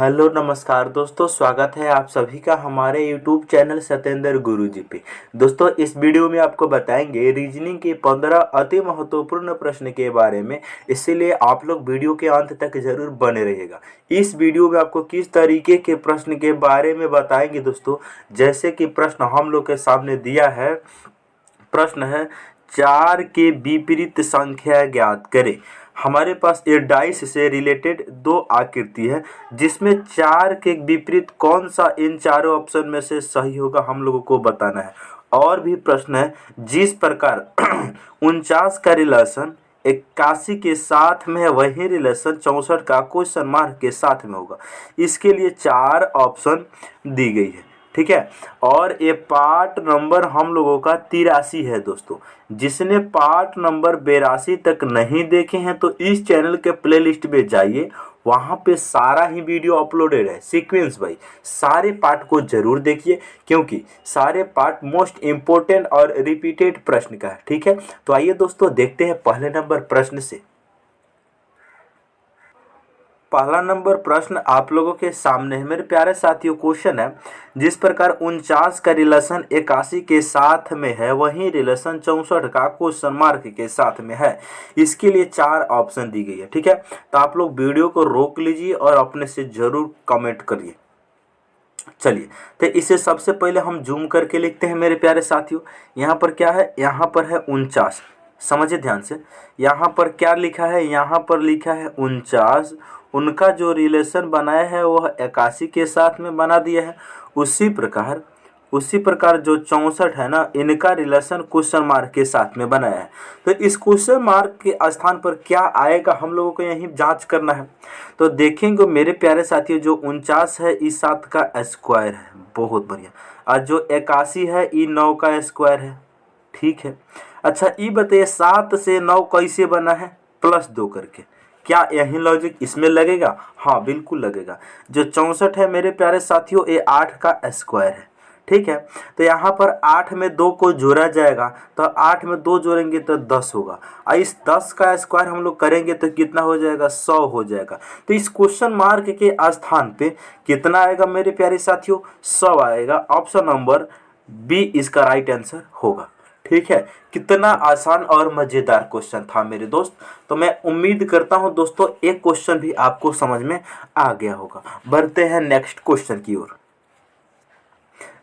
Hello नमस्कार दोस्तों, स्वागत है आप सभी का हमारे यूट्यूब चैनल सत्येंद्र गुरुजी पे। दोस्तों, इस वीडियो में आपको बताएंगे रीजनिंग के 15 अति महत्वपूर्ण प्रश्न के बारे में, इसीलिए आप लोग वीडियो के अंत तक जरूर बने रहिएगा। इस वीडियो में आपको किस तरीके के प्रश्न के बारे में बताएंगे दोस्तों, जैसे कि प्रश्न हम लोग के सामने दिया है। प्रश्न है 4 के विपरीत संख्या ज्ञात करें। हमारे पास ये डाइस से रिलेटेड दो आकृति है, जिसमें 4 के विपरीत कौन सा इन चारों ऑप्शन में से सही होगा हम लोगों को बताना है। और भी प्रश्न है, जिस प्रकार 49 का रिलेशन 81 के साथ में है, वही रिलेशन 64 का क्वेश्चन मार्क के साथ में होगा। इसके लिए 4 ऑप्शन दी गई है, ठीक है। और ये पार्ट नंबर हम लोगों का 83 है दोस्तों। जिसने पार्ट नंबर 82 तक नहीं देखे हैं तो इस चैनल के प्लेलिस्ट में जाइए, वहाँ पे सारा ही वीडियो अपलोडेड है सीक्वेंस बाई। सारे पार्ट को जरूर देखिए, क्योंकि सारे पार्ट मोस्ट इम्पोर्टेंट और रिपीटेड प्रश्न का है, ठीक है। तो आइए दोस्तों, देखते हैं पहले नंबर प्रश्न से। पहला नंबर प्रश्न आप लोगों के सामने है मेरे प्यारे साथियों। क्वेश्चन है, जिस प्रकार 49 का रिलेशन 81 के साथ में है, वही रिलेशन 64 का क्वेश्चन मार्क के साथ में है। इसके लिए 4 ऑप्शन दी गई है, ठीक है। तो आप लोग वीडियो को रोक लीजिए और अपने से जरूर कमेंट करिए। चलिए, तो इसे सबसे पहले हम जूम करके लिखते हैं मेरे प्यारे साथियों। यहाँ पर क्या है, यहाँ पर है 49। समझिए ध्यान से, यहाँ पर क्या लिखा है, यहाँ पर लिखा है 49। उनका जो रिलेशन बनाया है वह 81 के साथ में बना दिया है। उसी प्रकार जो 64 है ना, इनका रिलेशन क्वेश्चन मार्क के साथ में बनाया है। तो इस क्वेश्चन मार्क के स्थान पर क्या आएगा हम लोगों को यही जांच करना है। तो देखेंगे मेरे प्यारे साथियों, जो 49 है इस 7 का स्क्वायर है, बहुत बढ़िया। और जो 81 है ये 9 का स्क्वायर है, ठीक है। अच्छा, ये बताइए 7 से 9 कैसे बना है, +2 करके। क्या यही लॉजिक इसमें लगेगा? हाँ, बिल्कुल लगेगा। जो 64 है मेरे प्यारे साथियों, ये 8 का स्क्वायर है, ठीक है। तो यहाँ पर 8 में 2 को जोड़ा जाएगा, तो 8 में 2 जोड़ेंगे तो 10 होगा। और इस 10 का स्क्वायर हम लोग करेंगे तो कितना हो जाएगा, 100 हो जाएगा। तो इस क्वेश्चन मार्क के स्थान पे कितना आएगा मेरे प्यारे साथियों, 100 आएगा। ऑप्शन नंबर बी इसका राइट आंसर होगा, ठीक है। कितना आसान और मजेदार क्वेश्चन था मेरे दोस्त। तो मैं उम्मीद करता हूं दोस्तों एक क्वेश्चन भी आपको समझ में आ गया होगा। बढ़ते हैं नेक्स्ट क्वेश्चन की ओर।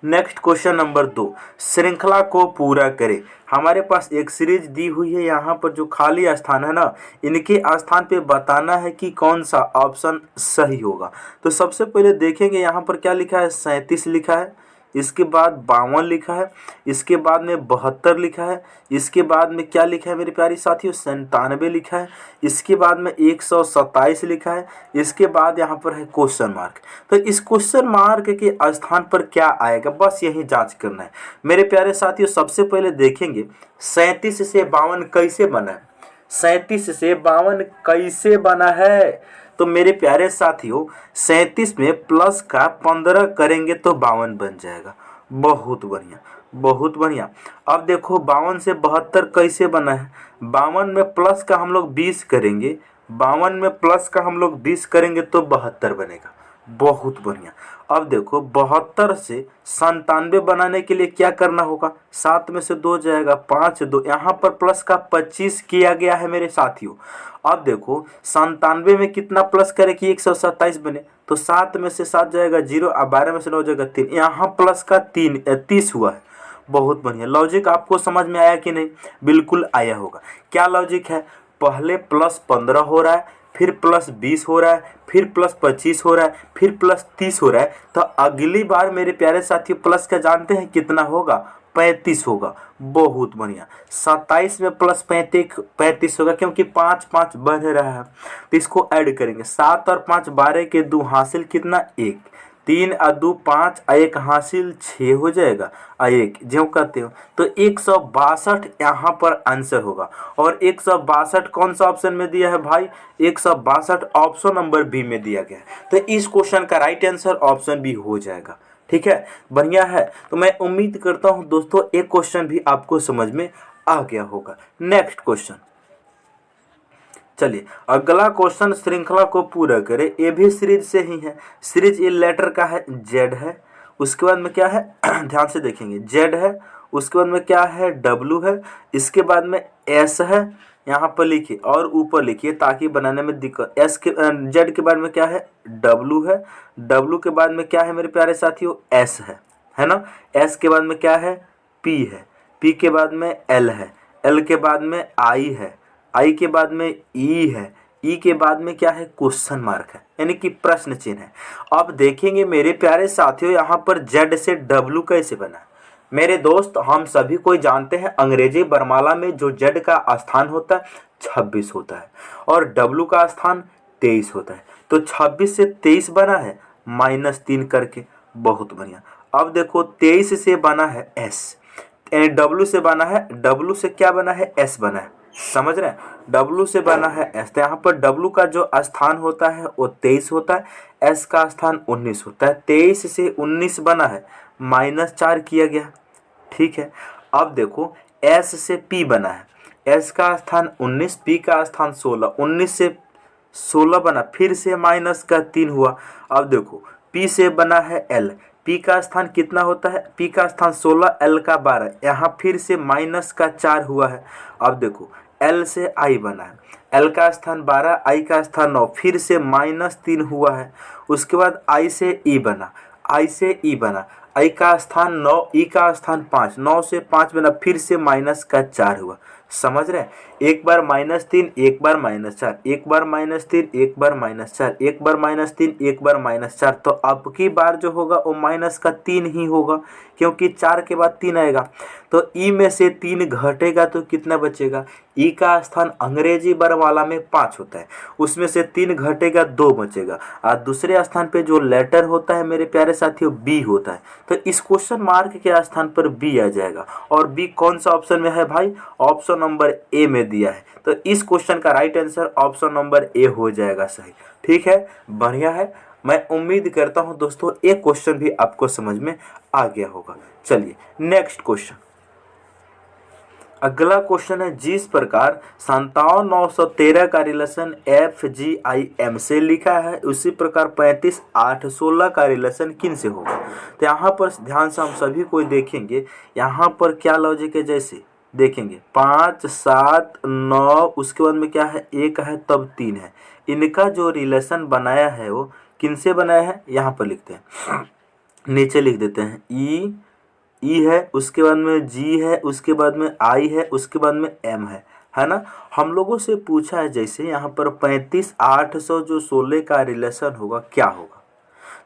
नेक्स्ट क्वेश्चन नंबर 2, श्रृंखला को पूरा करें। हमारे पास एक सीरीज दी हुई है, यहाँ पर जो खाली स्थान है ना, इनके स्थान पे बताना है कि कौन सा ऑप्शन सही होगा। तो सबसे पहले देखेंगे यहाँ पर क्या लिखा है, 37 लिखा है, इसके बाद 52 लिखा है, इसके बाद में 72 लिखा है, इसके बाद में क्या लिखा है मेरे प्यारी साथियों, 97 लिखा है, इसके बाद में 127 लिखा है, इसके बाद यहाँ पर है क्वेश्चन मार्क। तो इस क्वेश्चन मार्क के स्थान पर क्या आएगा, बस यही जांच करना है मेरे प्यारे साथियों। सबसे पहले देखेंगे 37 से 52 कैसे बना है। 37 से 52 कैसे बना है, तो मेरे प्यारे साथियों 37 में प्लस का 15 करेंगे तो 52 बन जाएगा। बहुत बढ़िया, बहुत बढ़िया। अब देखो 52 से 72 कैसे बना है। 52 में प्लस का हम लोग 20 करेंगे, 52 में प्लस का हम लोग 20 करेंगे तो 72 बनेगा। बहुत बढ़िया। अब देखो 72 से 97 बनाने के लिए क्या करना होगा, 7 में से 2 जाएगा, 5 2, यहाँ पर प्लस का 25 किया गया है मेरे साथियों। अब देखो 97 में कितना प्लस करे कि 127 बने, तो 7 में से 7 जाएगा 0, और 12 में से 9 जाएगा 3, यहाँ प्लस का 30 हुआ है। बहुत बढ़िया। लॉजिक आपको समझ में आया कि नहीं? बिल्कुल आया होगा। क्या लॉजिक है, पहले प्लस 15 हो रहा है, फिर प्लस 20 हो रहा है, फिर प्लस 25 हो रहा है, फिर प्लस 30 हो रहा है। तो अगली बार मेरे प्यारे साथियों प्लस का जानते हैं कितना होगा, 35 होगा। बहुत बढ़िया। 27 में प्लस 35 होगा, क्योंकि 5 5 बढ़ रहा है, तो इसको ऐड करेंगे। 7 और 5 12 के 2 हासिल कितना, 1, 3 और 2 5, 1 हासिल 6 हो जाएगा, और 1 ज्यों कहते हो। तो 162 यहाँ पर आंसर होगा। और 162 कौन सा ऑप्शन में दिया है भाई, 162 ऑप्शन नंबर बी में दिया गया है। तो इस क्वेश्चन का राइट आंसर ऑप्शन बी हो जाएगा, ठीक है। बढ़िया है। तो मैं उम्मीद करता हूँ दोस्तों एक क्वेश्चन भी आपको समझ में आ गया होगा। नेक्स्ट क्वेश्चन, चलिए अगला क्वेश्चन श्रृंखला को पूरा करें। ये भी सीरीज से ही है। सीरीज ये लेटर का है, जेड है। उसके बाद में क्या है ध्यान से देखेंगे, जेड है। उसके बाद में क्या है, डब्लू है। इसके बाद में एस है, यहाँ पर लिखिए और ऊपर लिखिए ताकि बनाने में दिक्कत। एस के जेड के बाद में क्या है, डब्लू है। डब्लू के बाद में क्या है मेरे प्यारे साथियों, एस है ना। एस के बाद में क्या है, पी है। पी के बाद में एल है। एल के बाद में आई है। आई के बाद में ई है। ई के बाद में क्या है, क्वेश्चन मार्क है, यानी कि प्रश्न चिन्ह है। अब देखेंगे मेरे प्यारे साथियों यहाँ पर जेड से डब्लू कैसे बना। मेरे दोस्त हम सभी कोई जानते हैं अंग्रेजी वर्णमाला में जो जेड का स्थान होता है 26 होता है और डब्लू का स्थान 23 होता है। तो 26 से 23 बना है -3 करके, बहुत बढ़िया। अब देखो 23 से बना है एस, डब्लू से बना है, डब्लू से क्या बना है, एस बना है। समझ रहे हैं, डब्लू से बना है एस। तो यहाँ पर डब्लू का जो स्थान होता है वो 23 होता है, एस का स्थान 19 होता है। 23 से 19 बना है, -4 किया गया, ठीक है। अब देखो एस से पी बना है, एस का स्थान 19, पी का स्थान 16, 19 से 16 बना, फिर से -3 हुआ। अब देखो पी से बना है एल, पी का स्थान कितना होता है, पी का स्थान 16, एल का 12, यहाँ फिर से -4 हुआ है। अब देखो एल से आई बना है, एल का स्थान 12, आई का स्थान 9, फिर से -3 हुआ है। उसके बाद आई से ई बना, आई से ई बना, आई का स्थान 9, ई का स्थान 5, 9 से 5 बना, फिर से -4 हुआ। समझ रहे हैं, एक बार -3, एक बार -4, एक बार -3, एक बार -4, एक बार -3, एक बार -4। तो अब की बार जो होगा वो -3 ही होगा, क्योंकि 4 के बाद 3 आएगा। तो ई में से 3 घटेगा तो कितना बचेगा, ई का स्थान अंग्रेजी वर्णमाला में 5 होता है, उसमें से 3 घटेगा 2 बचेगा। और दूसरे स्थान पे जो लेटर होता है मेरे प्यारे साथियों बी होता है। तो इस क्वेश्चन मार्क के स्थान पर बी आ जाएगा। और बी कौन सा ऑप्शन में है भाई, ऑप्शन नंबर ए में दिया है। तो इस क्वेश्चन का right answer option number A हो जाएगा सही। ठीक है, बढ़िया है। मैं उम्मीद करता हूं दोस्तों एक क्वेश्चन भी आपको समझ में आ गया होगा। चलिए नेक्स्ट क्वेश्चन, अगला क्वेश्चन है, जिस प्रकार 57,913 का रिलेशन FGIM से लिखा है उसी प्रकार 35,816 का रिलेशन किन से होगा। तो यहाँ पर ध्यान से हम सभी को देखेंगे, यहाँ पर क्या लॉजिक है, जैसे देखेंगे 5, 7, 9, उसके बाद में क्या है, 1 है तब 3 है। इनका जो रिलेशन बनाया है वो किन से बनाया है, यहाँ पर लिखते हैं, नीचे लिख देते हैं। ई है, उसके बाद में जी है, उसके बाद में आई है, उसके बाद में एम है ना। हम लोगों से पूछा है जैसे यहाँ पर 35,800 जो 16 का रिलेशन होगा क्या होगा।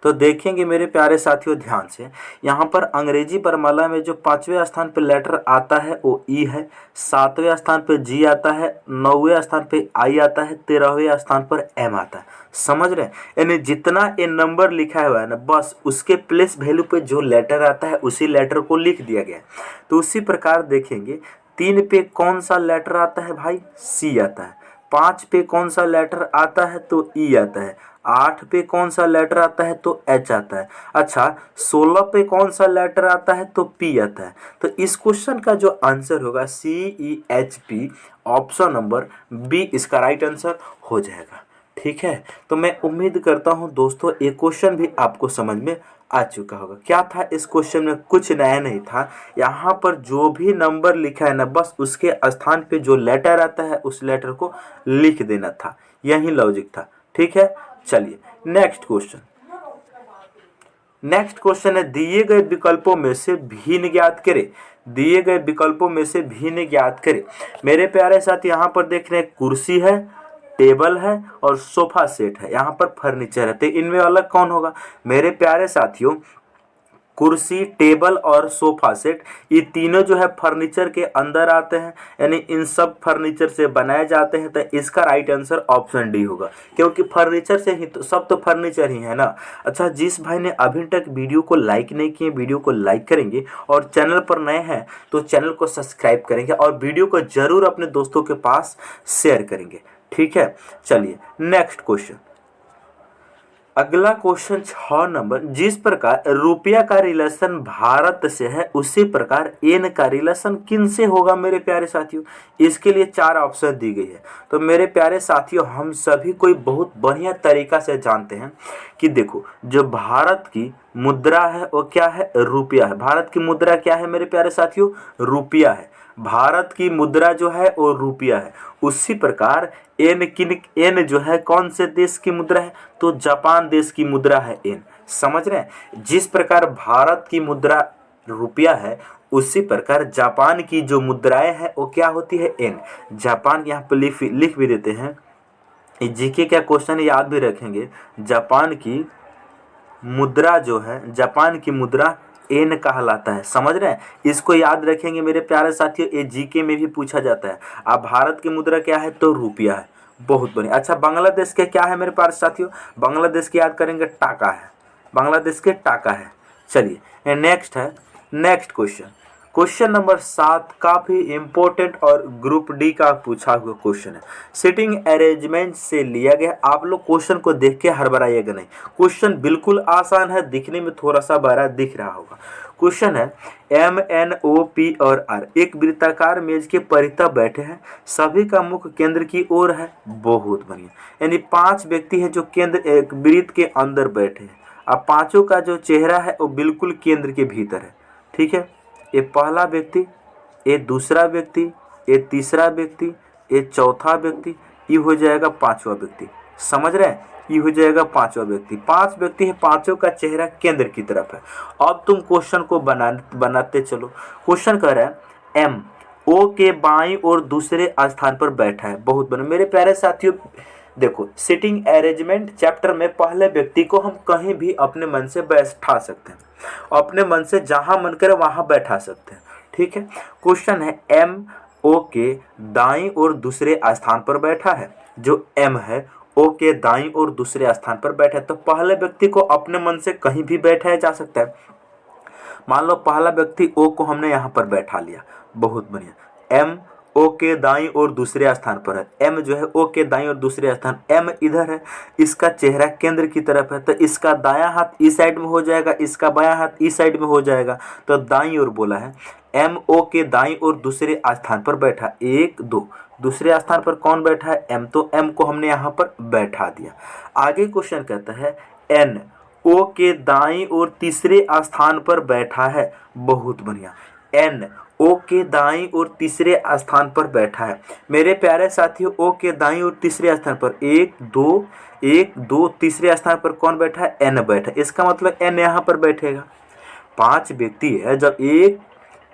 तो देखेंगे मेरे प्यारे साथियों ध्यान से, यहाँ पर अंग्रेजी वर्णमाला में जो 5वें स्थान पर लेटर आता है वो ई है, 7वें स्थान पर जी आता है, 9वें स्थान पर आई आता है, 13वें स्थान पर एम आता है। समझ रहे हैं, यानी जितना ये नंबर लिखा हुआ है ना, बस उसके प्लेस वैल्यू पे जो लेटर आता है उसी लेटर को लिख दिया गया। तो उसी प्रकार देखेंगे 3 पे कौन सा लेटर आता है भाई, सी आता है। 5 पे कौन सा लेटर आता है, तो ई आता है। 8 पे कौन सा लेटर आता है, तो एच आता है। अच्छा 16 पे कौन सा लेटर आता है, तो पी आता है। तो इस क्वेश्चन का जो आंसर होगा CEHP, ऑप्शन नंबर बी इसका राइट आंसर हो जाएगा। ठीक है, तो मैं उम्मीद करता हूं दोस्तों ये क्वेश्चन भी आपको समझ में आ चुका होगा। क्या था इस क्वेश्चन में, कुछ नया नहीं था। यहाँ पर जो भी नंबर लिखा है ना, बस उसके स्थान पे जो लेटर आता है उस लेटर को लिख देना था, यही लॉजिक था। ठीक है, चलिए नेक्स्ट क्वेश्चन। नेक्स्ट क्वेश्चन है, दिए गए विकल्पों में से भिन्न ज्ञात करें। दिए गए विकल्पों में से भिन्न ज्ञात करें। मेरे प्यारे साथ यहाँ पर देख रहे हैं कुर्सी है, टेबल है और सोफा सेट है, यहाँ पर फर्नीचर है। तो इनमें अलग कौन होगा मेरे प्यारे साथियों, कुर्सी, टेबल और सोफा सेट, ये तीनों जो है फर्नीचर के अंदर आते हैं, यानी इन सब फर्नीचर से बनाए जाते हैं। तो इसका राइट आंसर ऑप्शन डी होगा, क्योंकि फर्नीचर से ही तो सब तो फर्नीचर ही है ना। अच्छा, जिस भाई ने अभी तक वीडियो को लाइक नहीं किए, वीडियो को लाइक करेंगे और चैनल पर नए हैं तो चैनल को सब्सक्राइब करेंगे और वीडियो को जरूर अपने दोस्तों के पास शेयर करेंगे। ठीक है, चलिए नेक्स्ट क्वेश्चन। अगला क्वेश्चन 6 नंबर, जिस प्रकार रुपया का रिलेशन भारत से है उसी प्रकार एन का रिलेशन किन से होगा मेरे प्यारे साथियों। इसके लिए 4 ऑप्शन दी गई है। तो मेरे प्यारे साथियों, हम सभी कोई बहुत बढ़िया तरीका से जानते हैं कि देखो, जो भारत की मुद्रा है वो क्या है, रुपया है। भारत की मुद्रा क्या है मेरे प्यारे साथियों, रुपया है। भारत की मुद्रा जो है वो रुपया है। उसी प्रकार एन जो है कौन से देश की मुद्रा है, तो जापान देश की मुद्रा है एन। समझ रहे हैं, जिस प्रकार भारत की मुद्रा रुपया है उसी प्रकार जापान की जो मुद्राएं है वो क्या होती है, एन। जापान यहाँ पे लिख भी देते हैं, जीके का क्वेश्चन याद भी रखेंगे। जापान की मुद्रा जो है, जापान की मुद्रा एन कहलाता है। समझ रहे हैं, इसको याद रखेंगे मेरे प्यारे साथियों, ये जीके में भी पूछा जाता है। अब भारत की मुद्रा क्या है, तो रुपया है। बहुत बढ़िया। अच्छा, बांग्लादेश के क्या है मेरे प्यारे साथियों, बांग्लादेश की याद करेंगे, टाका है। बांग्लादेश के टाका है। चलिए नेक्स्ट है, नेक्स्ट क्वेश्चन, क्वेश्चन नंबर 7 काफी इंपॉर्टेंट और ग्रुप डी का पूछा हुआ क्वेश्चन है। सिटिंग अरेंजमेंट से लिया गया। आप लोग क्वेश्चन को देख के हड़बड़ाइएगा नहीं, क्वेश्चन बिल्कुल आसान है, दिखने में थोड़ा सा बड़ा दिख रहा होगा। क्वेश्चन है, एम एन ओ पी और आर एक वृत्ताकार मेज के परितः बैठे हैं, सभी का मुख केंद्र की ओर है। बहुत बढ़िया, यानी 5 व्यक्ति है जो केंद्र एक वृत्त के अंदर बैठे हैं। अब पांचों का जो चेहरा है वो बिल्कुल केंद्र के भीतर है। ठीक है, ये पहला व्यक्ति, ये दूसरा व्यक्ति, ये तीसरा व्यक्ति, ये चौथा व्यक्ति, ये हो जाएगा 5वां व्यक्ति। समझ रहे हैं, ये हो जाएगा 5वां व्यक्ति। 5 व्यक्ति है, पांचों का चेहरा केंद्र की तरफ है। अब तुम क्वेश्चन को बनाते चलो। क्वेश्चन कह रहा है, एम ओ के बाईं और दूसरे स्थान पर बैठा है। बहुत बढ़िया मेरे प्यारे साथियों, देखो सिटिंग अरेंजमेंट चैप्टर में पहले व्यक्ति को हम कहीं भी अपने मन से बैठा सकते हैं, अपने मन से जहां मन करे वहां बैठा सकते हैं। ठीक है, क्वेश्चन है, एम ओ के दाईं और दूसरे स्थान पर बैठा है। जो एम है ओ के दाईं और दूसरे स्थान पर बैठा है, तो पहले व्यक्ति को अपने मन से कहीं भी बैठाया जा सकता है। मान लो पहला व्यक्ति ओ को हमने यहाँ पर बैठा लिया। बहुत बढ़िया, एम ओ के दाईं और दूसरे स्थान पर है। एम जो है ओ के दाईं और दूसरे स्थान, एम इधर है, इसका चेहरा केंद्र की तरफ है, तो इसका दायां हाथ इस साइड में हो जाएगा, इसका बायां हाथ इस साइड में हो जाएगा। तो दाईं ओर बोला है, एम ओ के दाईं और दूसरे स्थान पर बैठा। 1 2, दूसरे स्थान पर कौन बैठा है, एम। तो एम को हमने यहाँ पर बैठा दिया। आगे क्वेश्चन कहता है, एन ओ के दाईं और तीसरे स्थान पर बैठा है। बहुत बढ़िया, एन ओ के दाईं और तीसरे स्थान पर बैठा है। मेरे प्यारे साथियों, ओ के दाईं और तीसरे स्थान पर 1 2 तीसरे स्थान पर कौन बैठा है, एन बैठा। इसका मतलब एन यहाँ पर बैठेगा। 5 व्यक्ति है, जब एक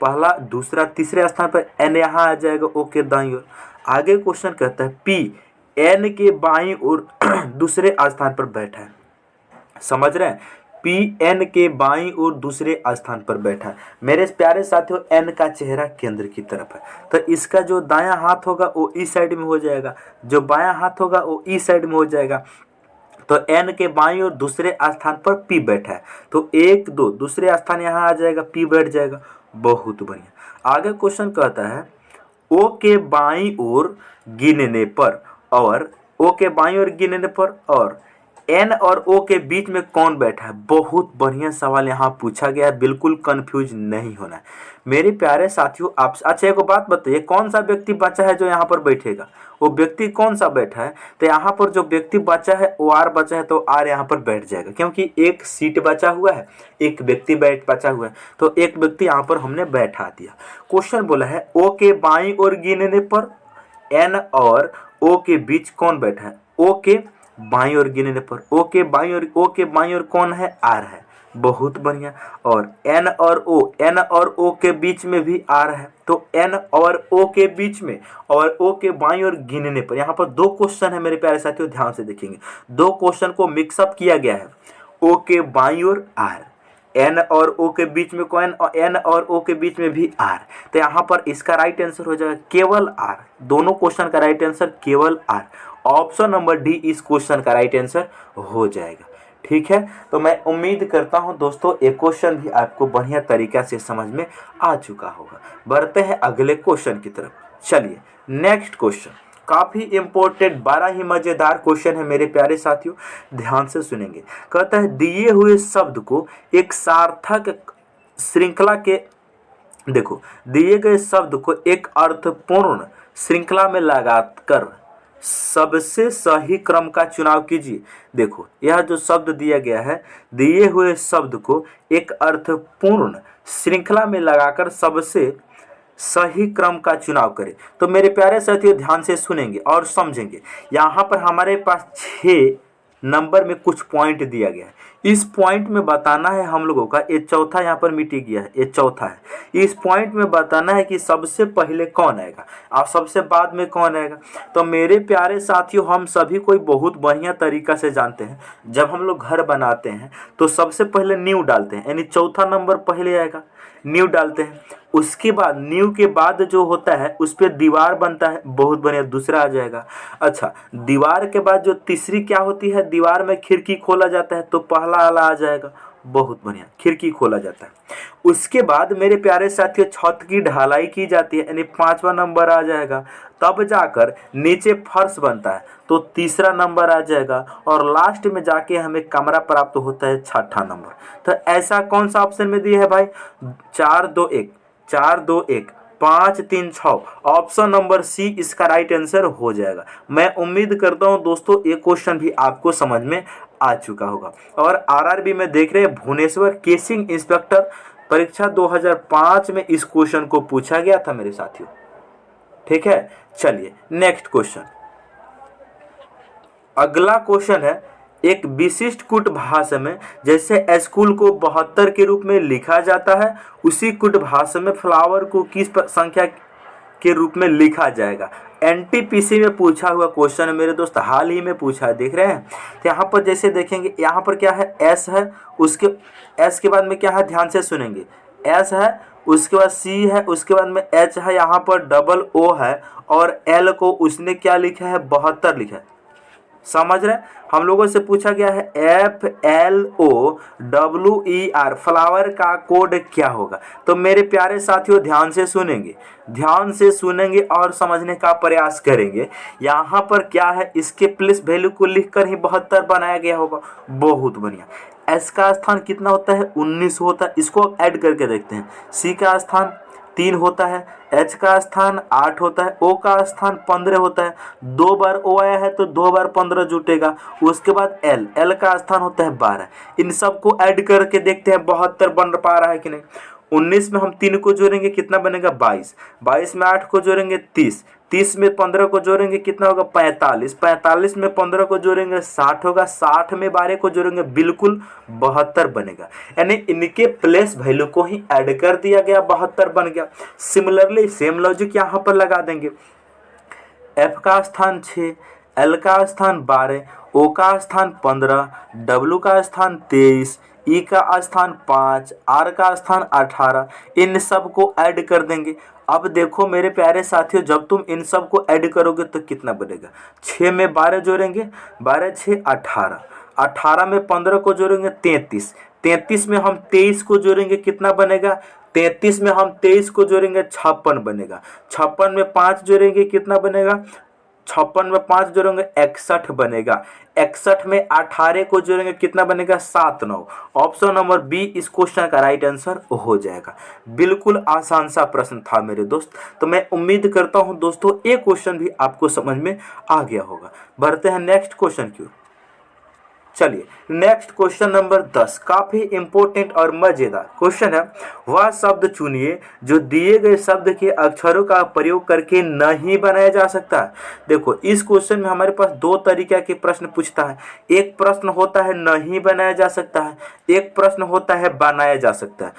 पहला दूसरा तीसरे स्थान पर, एन यहाँ आ जाएगा ओ के दाईं ओर। आगे क्वेश्चन कहता है, पी एन के बाईं और दूसरे स्थान पर बैठा है। समझ रहे हैं, पी एन के बाईं और दूसरे स्थान पर बैठा है। मेरे प्यारे साथियों, एन का चेहरा केंद्र की तरफ है, तो इसका जो दायां हाथ होगा वो इस साइड में हो जाएगा, जो बायां हाथ होगा वो इस साइड में हो जाएगा। तो एन के बाईं और दूसरे स्थान पर पी बैठा है, तो 1 2 दूसरे स्थान यहाँ आ जाएगा, पी बैठ जाएगा। बहुत बढ़िया। आगे क्वेश्चन कहता है, ओ के बाईं ओर गिनने पर और ओ के बाईं ओर गिनने पर और एन और ओ के बीच में कौन बैठा है। बहुत बढ़िया सवाल यहाँ पूछा गया है, बिल्कुल कंफ्यूज नहीं होना है मेरे प्यारे साथियों। आप अच्छा एक बात बताइए, कौन सा व्यक्ति बचा है जो यहाँ पर बैठेगा, वो व्यक्ति कौन सा बैठा है। तो यहाँ पर जो व्यक्ति बचा है वो आर बचा है, तो आर यहाँ पर बैठ जाएगा, क्योंकि एक सीट बचा हुआ है, एक व्यक्ति बचा हुआ है, तो एक व्यक्ति यहाँ पर हमने बैठा दिया। क्वेश्चन बोला है, ओ के बाईं ओर गिनने पर एन और ओ के बीच कौन बैठा है। ओ के बाईं ओर गिनने पर ओ के बाईं ओर कौन है, आर है। बहुत बढ़िया। और एन और ओ के बीच में भी आर है, तो एन और ओ के बीच में और ओ के बाईं ओर गिनने पर। यहाँ पर 2 क्वेश्चन है मेरे प्यारे साथियों, ध्यान से देखेंगे। 2 क्वेश्चन को मिक्सअप किया गया है, ओ के बाईं ओर आर, एन और ओ के बीच में कौन, एन और ओ के बीच में भी आर। तो यहाँ पर इसका राइट आंसर हो जाएगा केवल आर। दोनों क्वेश्चन का राइट आंसर केवल आर। ऑप्शन नंबर डी इस क्वेश्चन का राइट आंसर हो जाएगा। ठीक है, तो मैं उम्मीद करता हूं दोस्तों ये क्वेश्चन भी आपको बढ़िया तरीका से समझ में आ चुका होगा। बढ़ते हैं अगले क्वेश्चन की तरफ। चलिए नेक्स्ट क्वेश्चन, काफी इंपॉर्टेंट, बड़ा ही मजेदार क्वेश्चन है मेरे प्यारे साथियों, ध्यान से सुनेंगे। कहता है दिए हुए शब्द को एक सार्थक श्रृंखला के, देखो, दिए गए शब्द को एक अर्थपूर्ण श्रृंखला में लगाकर सबसे सही क्रम का चुनाव कीजिए। देखो, यह जो शब्द दिया गया है, दिए हुए शब्द को एक अर्थपूर्ण श्रृंखला में लगाकर सबसे सही क्रम का चुनाव करें। तो मेरे प्यारे साथियों, ध्यान से सुनेंगे और समझेंगे। यहाँ पर हमारे पास 6 नंबर में कुछ पॉइंट दिया गया है। इस पॉइंट में बताना है हम लोगों का, ये चौथा यहाँ पर मिट गया है, ये चौथा है। इस पॉइंट में बताना है कि सबसे पहले कौन आएगा और सबसे बाद में कौन आएगा। तो मेरे प्यारे साथियों, हम सभी कोई बहुत बढ़िया तरीका से जानते हैं, जब हम लोग घर बनाते हैं तो सबसे पहले नींव डालते हैं, यानी चौथा नंबर पहले आएगा, नींव डालते हैं। उसके बाद नींव के बाद जो होता है उस पर दीवार बनता है, बहुत बढ़िया, दूसरा आ जाएगा। अच्छा, दीवार के बाद जो तीसरी क्या होती है, दीवार में खिड़की खोला जाता है, तो पहला वाला आ जाएगा, बहुत बढ़िया, खिड़की खोला जाता है। उसके बाद मेरे प्यारे साथियों, छत की ढलाई की जाती है, यानी 5वां नंबर आ जाएगा। तब जाकर नीचे फर्श बनता है, तो तीसरा नंबर आ जाएगा। और लास्ट में जाके हमें कमरा प्राप्त होता है, 6ठा नंबर। तो ऐसा कौन सा ऑप्शन में दिया है भाई, 4 2 1, 4 2 1, 5 3 6, ऑप्शन नंबर सी इसका राइट आंसर हो जाएगा। मैं उम्मीद करता हूं दोस्तों ये क्वेश्चन भी आपको समझ में आ चुका होगा। और आरआरबी में देख रहे हैं, भुवनेश्वर केसिंग इंस्पेक्टर परीक्षा 2005 में इस क्वेश्चन को पूछा गया था मेरे साथियों। ठीक है, चलिए नेक्स्ट क्वेश्चन। अगला क्वेश्चन है, एक विशिष्ट कुट भाषा में जैसे स्कूल को 72 के रूप में लिखा जाता है, उसी कुट भाषा में फ्लावर को किस संख्या के रूप में लिखा जाएगा। एनटीपीसी में पूछा हुआ क्वेश्चन है मेरे दोस्त, हाल ही में पूछा है, देख रहे हैं। तो यहाँ पर जैसे देखेंगे, यहाँ पर क्या है, एस है, उसके एस के बाद में क्या है, ध्यान से सुनेंगे, एस है, उसके बाद सी है, उसके बाद में एच है, यहाँ पर डबल ओ है, और एल को उसने क्या लिखा है, 72 लिखा है। समझ रहे, हम लोगों से पूछा गया है FLOWER, फ्लावर का कोड क्या होगा। तो मेरे प्यारे साथियों, ध्यान से सुनेंगे, ध्यान से सुनेंगे और समझने का प्रयास करेंगे। यहाँ पर क्या है, इसके प्लेस वैल्यू को लिखकर ही 72 बनाया गया होगा, बहुत बढ़िया। एस का स्थान कितना होता है, 19 होता है, इसको ऐड करके देखते हैं। सी का स्थान 3 होता है, एच का स्थान 8 होता है, ओ का स्थान 15 होता है, 2 बार ओ आया है तो 2 बार 15 जुटेगा। उसके बाद एल का स्थान होता है 12। इन सब को ऐड करके देखते हैं 72 बन पा रहा है कि नहीं। 19 में हम 3 को जोड़ेंगे, कितना बनेगा, 22। 22 में 8 को जोड़ेंगे, 30। 30 में 15 को जोड़ेंगे, कितना होगा, 45। 45 में 15 को जोड़ेंगे, 60 होगा। 60 में 12 को जोड़ेंगे, बिल्कुल 72 बनेगा। यानी इनके प्लेस वैल्यू को ही ऐड कर दिया गया, 72 बन गया। सिमिलरली सेम लॉजिक यहाँ पर लगा देंगे। एफ का स्थान 6, एल का स्थान 12, ओ का स्थान 15, डब्ल्यू का स्थान 23, ई का स्थान 5, आर का स्थान 18। इन सब को ऐड कर देंगे। अब देखो मेरे प्यारे साथियों, जब तुम इन सब को ऐड करोगे तो कितना बनेगा, 6 में 12 जोड़ेंगे, 12 6 18, 18 में 15 को जोड़ेंगे, 33। 33 में हम 23 को जोड़ेंगे, कितना बनेगा, 33 में हम 23 को जोड़ेंगे, 56 बनेगा। 56 में 5 जोड़ेंगे, कितना बनेगा, 56 में 5 जोड़ेंगे, 61 बनेगा। 61 में 18 को जोड़ेंगे, कितना बनेगा, 7 9। ऑप्शन नंबर बी इस क्वेश्चन का राइट आंसर हो जाएगा। बिल्कुल आसान सा प्रश्न था मेरे दोस्त। तो मैं उम्मीद करता हूं दोस्तों ये क्वेश्चन भी आपको समझ में आ गया होगा। बढ़ते हैं नेक्स्ट क्वेश्चन की ओर। चलिए नेक्स्ट क्वेश्चन नंबर 10, काफी इंपॉर्टेंट और मजेदार क्वेश्चन है। वह शब्द चुनिए जो दिए गए शब्द के अक्षरों का प्रयोग करके नहीं बनाया जा सकता। देखो इस क्वेश्चन में हमारे पास 2 तरीके के प्रश्न पूछता है। एक प्रश्न होता है नहीं बनाया जा सकता है, एक प्रश्न होता है बनाया जा सकता है।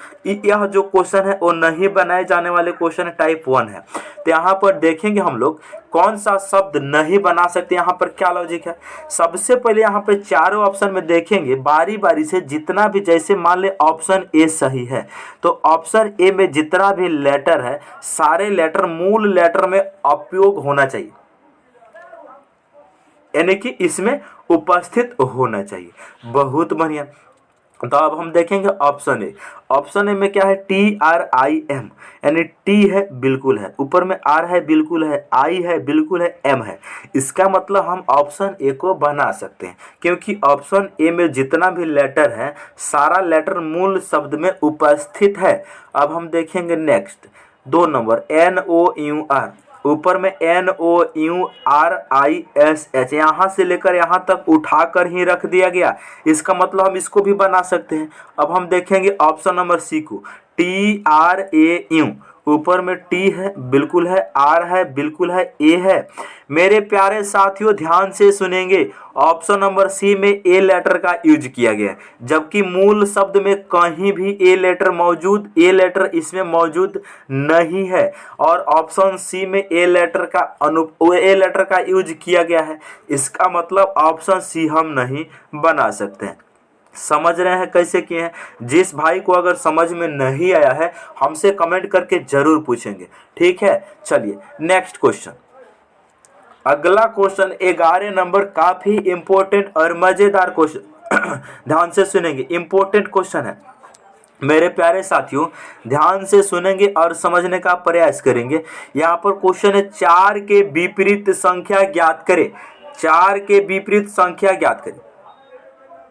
यह जो क्वेश्चन है वो नहीं बनाए जाने वाले क्वेश्चन टाइप 1 है। तो यहाँ पर देखेंगे हम लोग कौन सा शब्द नहीं बना सकते, यहाँ पर क्या लॉजिक है। सबसे पहले यहाँ पे चारों ऑप्शन में देखेंगे बारी बारी से, जितना भी, जैसे मान ले ऑप्शन ए सही है तो ऑप्शन ए में जितना भी लेटर है सारे लेटर मूल लेटर में उपयोग होना चाहिए, यानी कि इसमें उपस्थित होना चाहिए। बहुत बढ़िया। तो अब हम देखेंगे ऑप्शन ए। ऑप्शन ए में क्या है, TRIM, यानी टी है बिल्कुल है, ऊपर में आर है बिल्कुल है, आई है बिल्कुल है, एम है। इसका मतलब हम ऑप्शन ए को बना सकते हैं, क्योंकि ऑप्शन ए में जितना भी लेटर है सारा लेटर मूल शब्द में उपस्थित है। अब हम देखेंगे नेक्स्ट 2 नंबर NOUR, ऊपर में NOURISH, यहाँ से लेकर यहाँ तक उठाकर ही रख दिया गया। इसका मतलब हम इसको भी बना सकते हैं। अब हम देखेंगे ऑप्शन नंबर सी को, TRAU, ऊपर में टी है बिल्कुल है, आर है बिल्कुल है, ए है। मेरे प्यारे साथियों ध्यान से सुनेंगे, ऑप्शन नंबर सी में ए लेटर का यूज किया गया है, जबकि मूल शब्द में कहीं भी ए लेटर इसमें मौजूद नहीं है। और ऑप्शन सी में ए लेटर का यूज किया गया है। इसका मतलब ऑप्शन सी हम नहीं बना सकते हैं। समझ रहे हैं कैसे किए हैं? जिस भाई को अगर समझ में नहीं आया है हमसे कमेंट करके जरूर पूछेंगे, ठीक है। चलिए नेक्स्ट क्वेश्चन, अगला क्वेश्चन 11 नंबर, काफी इंपॉर्टेंट और मजेदार क्वेश्चन ध्यान से सुनेंगे, इंपॉर्टेंट क्वेश्चन है मेरे प्यारे साथियों, ध्यान से सुनेंगे और समझने का प्रयास करेंगे। यहाँ पर क्वेश्चन है 4 के विपरीत संख्या ज्ञात करें। 4 के विपरीत संख्या ज्ञात करें,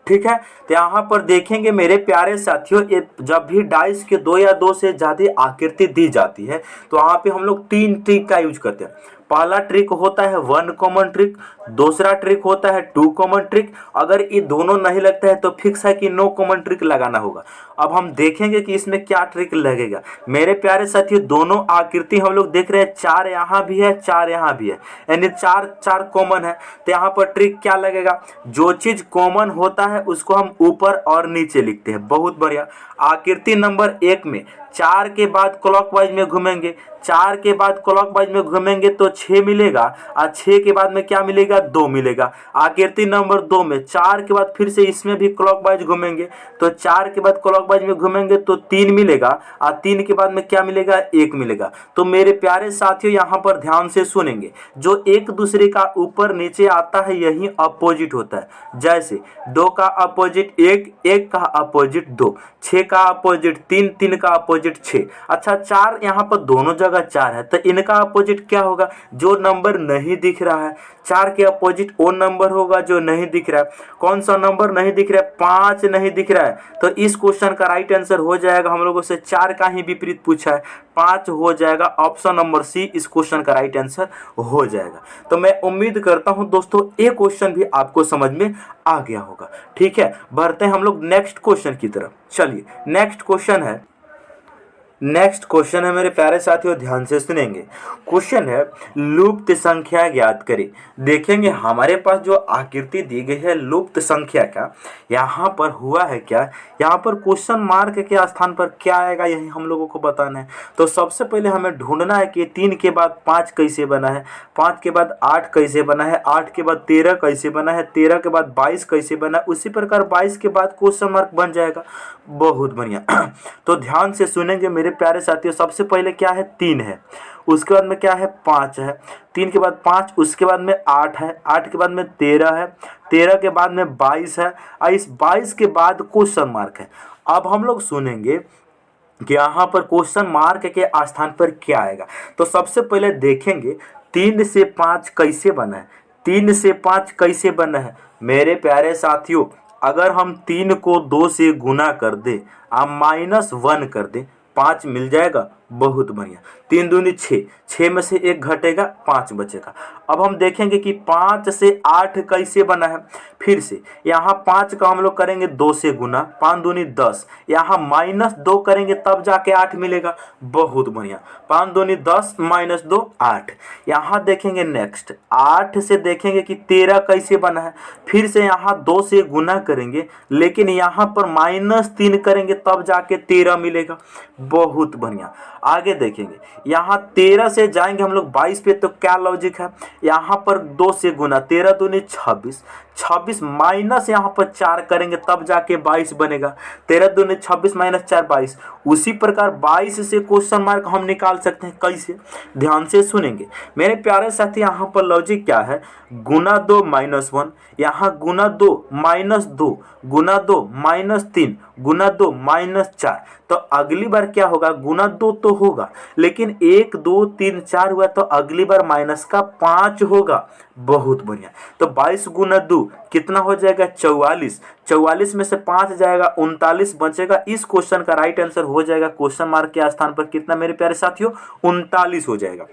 ठीक है। तो यहाँ पर देखेंगे मेरे प्यारे साथियों, जब भी डाइस के 2 या 2 से ज्यादा आकृति दी जाती है तो वहाँ पे हम लोग 3 ट्रिक का यूज करते हैं। पहला ट्रिक होता है 1 कॉमन ट्रिक, दूसरा ट्रिक होता है 2 कॉमन ट्रिक। अगर ये दोनों नहीं लगता है तो फिक्स है कि नो कॉमन ट्रिक लगाना होगा। अब हम देखेंगे कि इसमें क्या ट्रिक लगेगा। मेरे प्यारे साथियों दोनों आकृति हम लोग देख रहे हैं, 4 यहाँ भी है 4 यहाँ भी है, यानी 4 कॉमन है। तो यहाँ पर ट्रिक क्या लगेगा, जो चीज कॉमन होता है उसको हम ऊपर और नीचे लिखते हैं। बहुत बढ़िया। आकृति नंबर 1 में 4 के बाद क्लॉकवाइज में घूमेंगे, 4 के बाद क्लॉकवाइज में घूमेंगे तो 6 मिलेगा, और 6 के बाद में क्या मिलेगा, 2 मिलेगा। आकृति नंबर 2 में 4 के बाद फिर से इसमें भी क्लॉकवाइज घूमेंगे, तो 4 के बाद क्लॉकवाइज में घूमेंगे तो 3 मिलेगा, और 3 के बाद में क्या मिलेगा, 1 मिलेगा। तो मेरे प्यारे साथियों यहाँ पर ध्यान से सुनेंगे, जो एक दूसरे का ऊपर नीचे आता है यही अपोजिट होता है। जैसे 2 का अपोजिट 1, 1 का अपोजिट 2, 6 का अपोजिट 3, 3 का अपोजिट 6। अच्छा 4 यहाँ पर दोनों जगह 4 है, तो इनका अपोजिट क्या होगा, जो नंबर नहीं दिख रहा है। 4 के अपोजिट वो नंबर होगा जो नहीं दिख रहा है। कौन सा नंबर नहीं दिख रहा है, 5 नहीं दिख रहा है। तो इस क्वेश्चन का राइट आंसर हो जाएगा, हम लोगों से 4 का ही विपरीत पूछा है, 5 हो जाएगा। ऑप्शन नंबर सी इस क्वेश्चन का राइट आंसर हो जाएगा। तो मैं उम्मीद करता हूं दोस्तों ये क्वेश्चन भी आपको समझ में आ गया होगा, ठीक है। बढ़ते हैं हम लोग नेक्स्ट क्वेश्चन की तरफ। चलिए नेक्स्ट क्वेश्चन है मेरे प्यारे साथियों, ध्यान से सुनेंगे। क्वेश्चन है लुप्त संख्या ज्ञात करें। देखेंगे हमारे पास जो आकृति दी गई है लुप्त संख्या का, यहाँ पर हुआ है क्या, यहाँ पर क्वेश्चन मार्क के स्थान पर क्या आएगा यही हम लोगों को बताना है। तो सबसे पहले हमें ढूंढना है कि 3 के बाद 5 कैसे बना है, 5 के बाद 8 कैसे बना है, 8 के बाद 13 कैसे बना है, 13 के बाद 22 कैसे बना है, उसी प्रकार 22 के बाद क्वेश्चन मार्क बन जाएगा। बहुत बढ़िया। तो ध्यान से सुनेंगे मेरे प्यारे साथियों, सबसे पहले क्या है, 3 है, उसके बाद में क्या है, 5 है, 3 के बाद 5, उसके बाद में 8 है, 8 के बाद में 13 है, 13 के बाद में 22 है, और इस 22 के बाद क्वेश्चन मार्क है। अब हम लोग सुनेंगे कि यहाँ पर क्वेश्चन मार्क के स्थान पर क्या आएगा। तो सबसे पहले देखेंगे 3 से 5 कैसे बना है, 3 से 5 कैसे बना है। मेरे प्यारे साथियों अगर हम 3 को 2 से गुना कर दे और -1 कर दे, 5 मिल जाएगा। बहुत बढ़िया। 3 दूनी 6, 6 में से 1 घटेगा, 5 बचेगा। अब हम देखेंगे कि 5 से 8 कैसे बना है। फिर से यहाँ 5 का हम लोग करेंगे 2 से गुना, 5 दूनी 10, यहाँ -2 करेंगे तब जाके 8 मिलेगा। बहुत बढ़िया। 5 दूनी 10 -2 8। यहाँ देखेंगे नेक्स्ट 8 से देखेंगे कि 13 कैसे बना है। फिर से यहाँ 2 से गुना करेंगे, लेकिन यहाँ पर -3 करेंगे तब जाके 13 मिलेगा। बहुत बढ़िया। आगे देखेंगे, यहाँ 13 से जाएंगे हम लोग 22 पे, तो क्या लॉजिक है, यहाँ पर 2 से गुना, 13 दूनी 26, 26 माइनस यहाँ पर 4 करेंगे तब जाके 22 बनेगा, 13 दूनी 26 माइनस 4 22। उसी प्रकार 22 से क्वेश्चन मार्क हम निकाल सकते हैं, कैसे, ध्यान से सुनेंगे मेरे प्यारे साथी। यहाँ पर लॉजिक क्या है, गुना 2 माइनस 1, यहाँ गुना 2 माइनस 2, गुना 2 माइनस 3, गुना 2 माइनस 4। तो अगली बार क्या होगा, गुना 2 तो होगा, लेकिन 1 2 3 4 हुआ, तो अगली बार माइनस का 5 होगा। बहुत बढ़िया। तो 22 गुना 2 कितना हो जाएगा, 44, 44 में से 5 जाएगा, 39 बचेगा। इस क्वेश्चन का राइट आंसर हो जाएगा क्वेश्चन मार्क के स्थान पर कितना मेरे प्यारे साथियों, 39 हो जाएगा।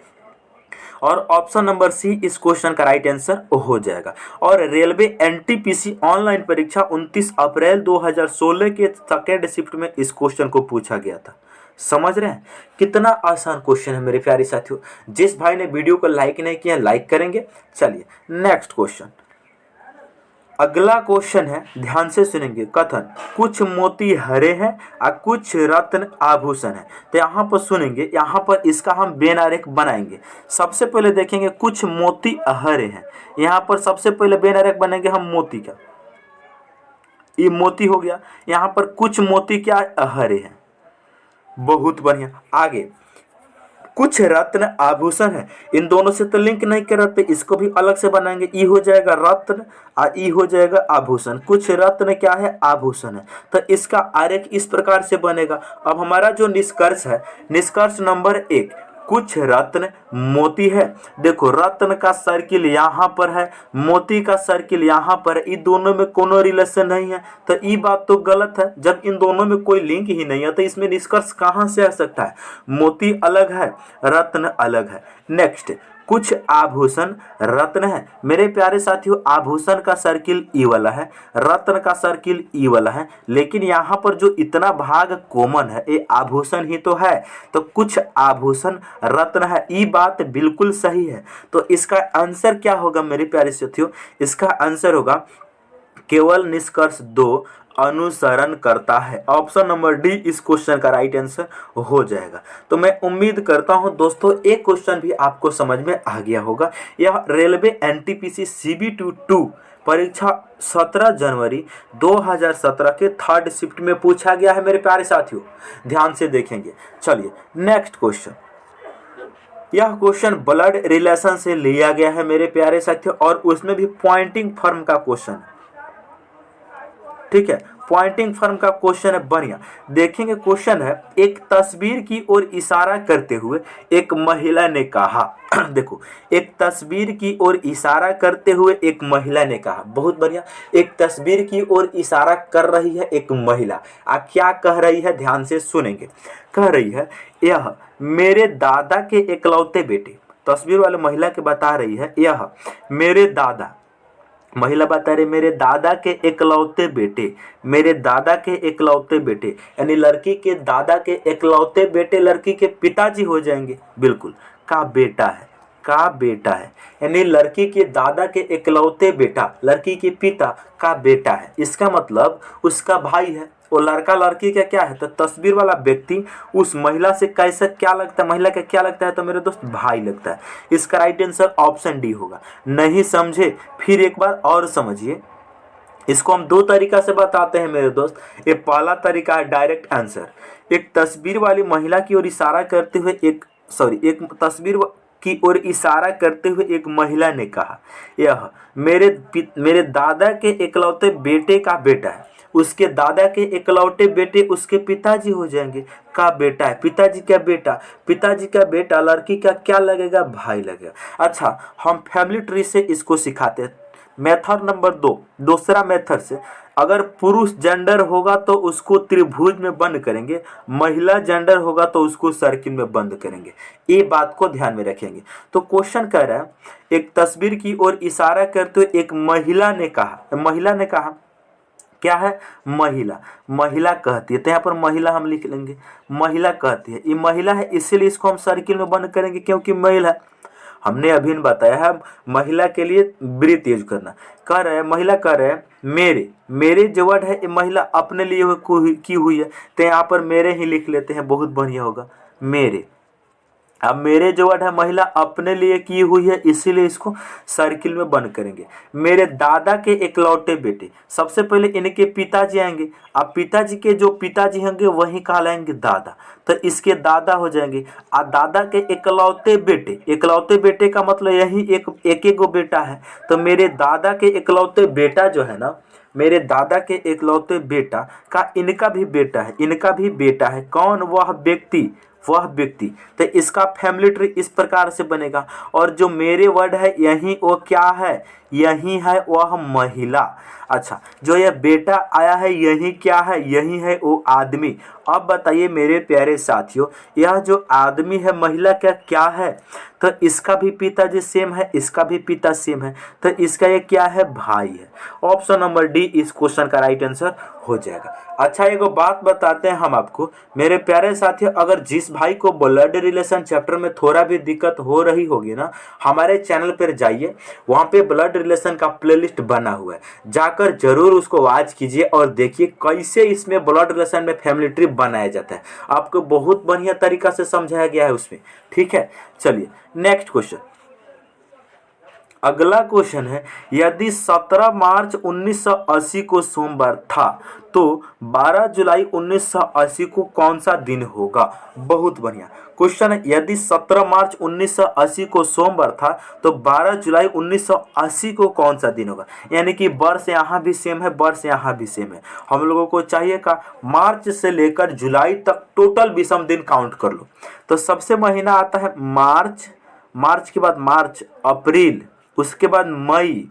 और ऑप्शन नंबर सी इस क्वेश्चन का राइट आंसर हो जाएगा। और रेलवे एनटीपीसी ऑनलाइन परीक्षा 29 अप्रैल 2016 के सेकेंड शिफ्ट में इस क्वेश्चन को पूछा गया था। समझ रहे हैं कितना आसान क्वेश्चन है मेरे प्यारे साथियों। जिस भाई ने वीडियो को लाइक नहीं किया लाइक करेंगे। चलिए नेक्स्ट क्वेश्चन, अगला क्वेश्चन है, ध्यान से सुनेंगे। कथन, कुछ मोती हरे हैं और कुछ रत्न आभूषण है। तो यहाँ पर सुनेंगे, यहाँ पर इसका हम बेन आरेख बनाएंगे। सबसे पहले देखेंगे कुछ मोती हरे हैं, यहाँ पर सबसे पहले बेन आरेख बनेंगे हम मोती का, ये मोती हो गया। यहाँ पर कुछ मोती क्या हरे हैं, बहुत बढ़िया। आगे कुछ रत्न आभूषण है, इन दोनों से तो लिंक नहीं कर रहे, इसको भी अलग से बनाएंगे। ई हो जाएगा रत्न और ई हो जाएगा आभूषण। कुछ रत्न क्या है, आभूषण है। तो इसका आरेख इस प्रकार से बनेगा। अब हमारा जो निष्कर्ष है, निष्कर्ष नंबर 1, कुछ रत्न मोती है। देखो रत्न का सर्किल यहाँ पर है, मोती का सर्किल यहाँ पर है, इन दोनों में कोनो रिलेशन नहीं है। तो ये बात तो गलत है, जब इन दोनों में कोई लिंक ही नहीं है तो इसमें निष्कर्ष कहाँ से आ सकता है। मोती अलग है, रत्न अलग है। नेक्स्ट, कुछ आभूषण रत्न है। मेरे प्यारे साथियों, आभूषण का सर्किल ई वाला है, रत्न का सर्किल ई वाला है, लेकिन यहाँ पर जो इतना भाग कॉमन है ये आभूषण ही तो है। तो कुछ आभूषण रत्न है, ये बात बिल्कुल सही है। तो इसका आंसर क्या होगा मेरे प्यारे साथियों, इसका आंसर होगा केवल निष्कर्ष 2 अनुसरण करता है। ऑप्शन नंबर डी इस क्वेश्चन का राइट आंसर हो जाएगा। तो मैं उम्मीद करता हूं दोस्तों एक क्वेश्चन भी आपको समझ में आ गया होगा। यह रेलवे एनटीपीसी CB2 परीक्षा 17 जनवरी 2017 के थर्ड शिफ्ट में पूछा गया है मेरे प्यारे साथियों, ध्यान से देखेंगे। चलिए नेक्स्ट क्वेश्चन, यह क्वेश्चन ब्लड रिलेशन से लिया गया है मेरे प्यारे साथियों, और उसमें भी पॉइंटिंग फॉर्म का क्वेश्चन है। ठीक है, पॉइंटिंग फॉर्म का क्वेश्चन है, बढ़िया। देखेंगे क्वेश्चन है, एक तस्वीर की ओर इशारा करते हुए एक महिला ने कहा देखो, एक तस्वीर की ओर इशारा करते हुए एक महिला ने कहा, बहुत बढ़िया। एक तस्वीर की ओर इशारा कर रही है एक महिला, क्या कह रही है, ध्यान से सुनेंगे। कह रही है, यह मेरे दादा के इकलौते बेटे, तस्वीर वाले महिला के बता रही है, यह मेरे दादा, महिला बता रही मेरे दादा के इकलौते बेटे, मेरे दादा के इकलौते बेटे, यानी लड़की के दादा के इकलौते बेटे लड़की के पिताजी हो जाएंगे, बिल्कुल, का बेटा है, का बेटा है, यानी लड़की के दादा के इकलौते बेटा लड़की के पिता का बेटा है। इसका मतलब उसका भाई है, वो लड़का लड़की का क्या है, तो तस्वीर वाला व्यक्ति उस महिला से कैसे क्या लगता है, महिला का क्या लगता है, तो मेरे दोस्त भाई लगता है। इसका राइट आंसर ऑप्शन डी होगा। नहीं समझे फिर एक बार और समझिए, इसको हम 2 तरीका से बताते हैं मेरे दोस्त। ये पहला तरीका है डायरेक्ट आंसर, एक तस्वीर वाली महिला की ओर इशारा करते हुए एक तस्वीर की ओर इशारा करते हुए एक महिला ने कहा, यह मेरे दादा के इकलौते बेटे का बेटा है। उसके दादा के इकलौते बेटे उसके पिताजी हो जाएंगे, का बेटा है, पिताजी का बेटा, पिताजी का बेटा लड़की का क्या लगेगा, भाई लगेगा। अच्छा, हम फैमिली ट्री से इसको सिखाते हैं। मेथड नंबर 2, दूसरा मेथड से, अगर पुरुष जेंडर होगा तो उसको त्रिभुज में बंद करेंगे, महिला जेंडर होगा तो उसको सर्किल में बंद करेंगे। ये बात को ध्यान में रखेंगे। तो क्वेश्चन कह रहा है, एक तस्वीर की ओर इशारा करते हुए एक महिला ने कहा, क्या है, महिला, महिला कहती है, तो यहाँ पर महिला हम लिख लेंगे, महिला कहती है, ये महिला है, इसीलिए इसको हम सर्किल में बंद करेंगे क्योंकि महिला। हमने अभी बताया है महिला के लिए ब्रीथ यूज करना। कह रहे हैं, महिला कह रहे हैं मेरे जो वर्ड है ये महिला अपने लिए की हुई है, तो यहाँ पर मेरे ही लिख लेते हैं, बहुत बढ़िया होगा। मेरे। अब मेरे जो वर्ड है महिला अपने लिए की हुई है, इसीलिए इसको सर्किल में बंद करेंगे। मेरे दादा के इकलौते बेटे, सबसे पहले इनके पिताजी आएंगे। अब पिताजी के जो पिताजी होंगे वही कहलाएंगे दादा, तो इसके दादा हो जाएंगे। और दादा के इकलौते बेटे, इकलौते बेटे का मतलब यही एक गो बेटा है, तो मेरे दादा के इकलौते बेटा जो है ना, मेरे दादा के इकलौते बेटा का इनका भी बेटा है, इनका भी बेटा है। कौन? वह व्यक्ति, वह व्यक्ति। तो इसका फैमिली ट्री इस प्रकार से बनेगा। और जो मेरे वर्ड है यही वो क्या है? यही है वह महिला। अच्छा, जो यह बेटा आया है यही क्या है? यही है वो आदमी। अब बताइए मेरे प्यारे साथियों, यह जो आदमी है महिला का क्या है? तो इसका भी पिताजी सेम है, इसका भी पिता सेम है, तो इसका ये क्या है? भाई है। ऑप्शन नंबर डी इस क्वेश्चन का राइट आंसर हो जाएगा। अच्छा, एगो बात बताते हैं हम आपको मेरे प्यारे साथियों, अगर जिस भाई को ब्लड रिलेशन चैप्टर में थोड़ा भी दिक्कत हो रही होगी ना, हमारे चैनल पर जाइए, वहाँ पे ब्लड रिलेशन का प्लेलिस्ट बना हुआ है, जाकर जरूर उसको वॉच कीजिए और देखिए कैसे इसमें ब्लड रिलेशन में फैमिली ट्री बनाया जाता है। आपको बहुत बढ़िया तरीका से समझाया गया है उसमें। ठीक है, चलिए नेक्स्ट क्वेश्चन। अगला क्वेश्चन है, यदि 17 मार्च 1980 को सोमवार था तो 12 जुलाई 1980 को कौन सा दिन होगा? बहुत बढ़िया क्वेश्चन है। यदि 17 मार्च 1980 को सोमवार था तो 12 जुलाई 1980 को कौन सा दिन होगा? यानी कि वर्ष यहाँ भी सेम है, वर्ष यहाँ भी सेम है। हम लोगों को चाहिए का मार्च से लेकर जुलाई तक टोटल विषम दिन काउंट कर लो। तो सबसे महीना आता है मार्च, मार्च के बाद मार्च, अप्रैल, उसके बाद मई,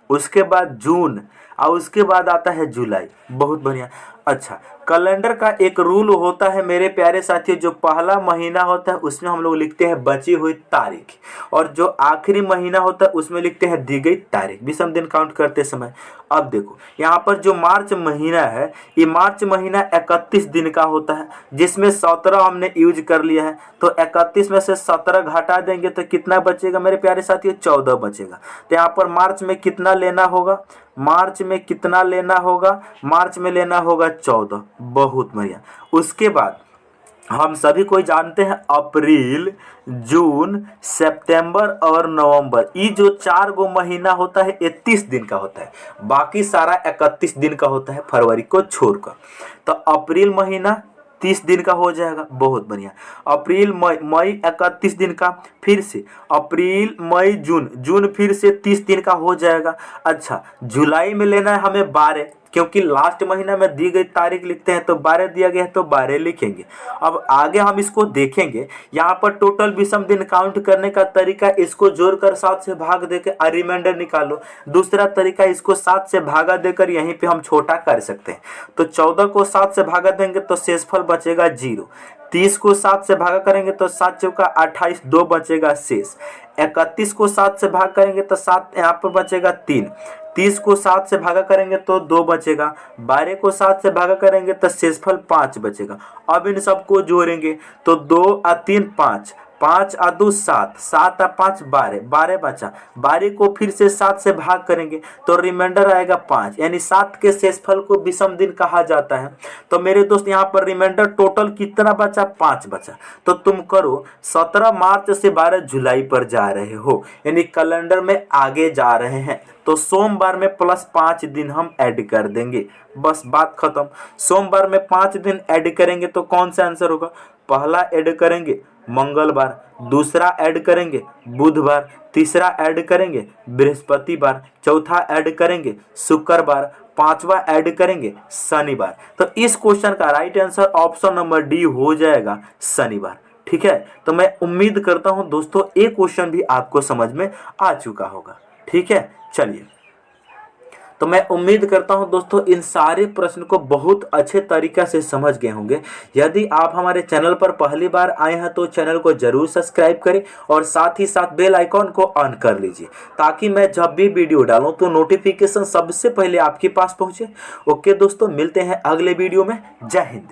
उसके बाद जून और उसके बाद आता है जुलाई। बहुत बढ़िया। अच्छा, कैलेंडर का एक रूल होता है मेरे प्यारे साथियों, जो पहला महीना होता है उसमें हम लोग लिखते हैं बची हुई तारीख, और जो आखिरी महीना होता है उसमें लिखते हैं दी गई तारीख विषम दिन काउंट करते समय। अब देखो यहाँ पर जो मार्च महीना है, ये मार्च महीना 31 दिन का होता है, जिसमें 17 हमने यूज कर लिया है, तो 31 में से 17 घटा देंगे तो कितना बचेगा मेरे प्यारे साथियों? 14 बचेगा। तो यहाँ पर मार्च में कितना लेना होगा? मार्च में कितना लेना होगा? मार्च में लेना होगा 14। बहुत बढ़िया। उसके बाद हम सभी कोई जानते हैं अप्रैल, जून, सितंबर और नवंबर, ये जो 4 गो महीना होता है ये 30 दिन का होता है, बाकी सारा 31 दिन का होता है फरवरी को छोड़कर। तो अप्रैल महीना 30 दिन का हो जाएगा। बहुत बढ़िया। अप्रैल मई 31 दिन का, फिर से अप्रैल मई जून, जून फिर से 30 दिन का हो जाएगा। अच्छा, जुलाई में लेना है हमें 12, क्योंकि लास्ट महीना में दी गई तारीख लिखते हैं तो 12 दिया गया है तो 12 लिखेंगे। अब आगे हम इसको देखेंगे, यहाँ पर टोटल विषम दिन काउंट करने का तरीका, इसको जोड़कर 7 से भाग देकर रिमाइंडर निकालो। दूसरा तरीका, इसको 7 से भागा देकर यहीं पे हम छोटा कर सकते हैं। तो 14 को 7 से भागा देंगे तो शेषफल बचेगा 0। 30 को 7 से भागा करेंगे तो 7 चौका 28, 2 बचेगा शेष। 31 को 7 से भाग करेंगे तो 7 यहाँ पर बचेगा 3। 30 को 7 से भागा करेंगे तो 2 बचेगा। 12 को 7 से भागा करेंगे तो शेषफल 5 बचेगा। अब इन सबको जोड़ेंगे तो 2 और 3 5, 5 और 2 7, 7 और 5 12, 12 बचा। 12 को फिर से 7 से भाग करेंगे तो रिमाइंडर आएगा 5, यानी 7 के शेषफल को विषम दिन कहा जाता है। तो मेरे दोस्त यहाँ पर रिमाइंडर टोटल कितना बचा? 5 बचा। तो तुम करो 17 मार्च से 12 जुलाई पर जा रहे हो, यानी कैलेंडर में आगे जा रहे हैं, तो सोमवार में +5 दिन हम ऐड कर देंगे। बस बात खत्म। सोमवार में 5 दिन ऐड करेंगे तो कौन सा आंसर होगा? पहला ऐड करेंगे मंगलवार, दूसरा ऐड करेंगे बुधवार, तीसरा ऐड करेंगे बृहस्पतिवार, चौथा ऐड करेंगे शुक्रवार, पांचवा ऐड करेंगे शनिवार। तो इस क्वेश्चन का right answer option number D हो जाएगा शनिवार। ठीक है, तो मैं उम्मीद करता हूं दोस्तों ये क्वेश्चन भी आपको समझ में आ चुका होगा। ठीक है, चलिए, तो मैं उम्मीद करता हूं दोस्तों इन सारे प्रश्न को बहुत अच्छे तरीके से समझ गए होंगे। यदि आप हमारे चैनल पर पहली बार आए हैं तो चैनल को जरूर सब्सक्राइब करें और साथ ही साथ बेल आइकॉन को ऑन कर लीजिए, ताकि मैं जब भी वीडियो डालूं तो नोटिफिकेशन सबसे पहले आपके पास पहुंचे। ओके दोस्तों, मिलते हैं अगले वीडियो में। जय हिंद।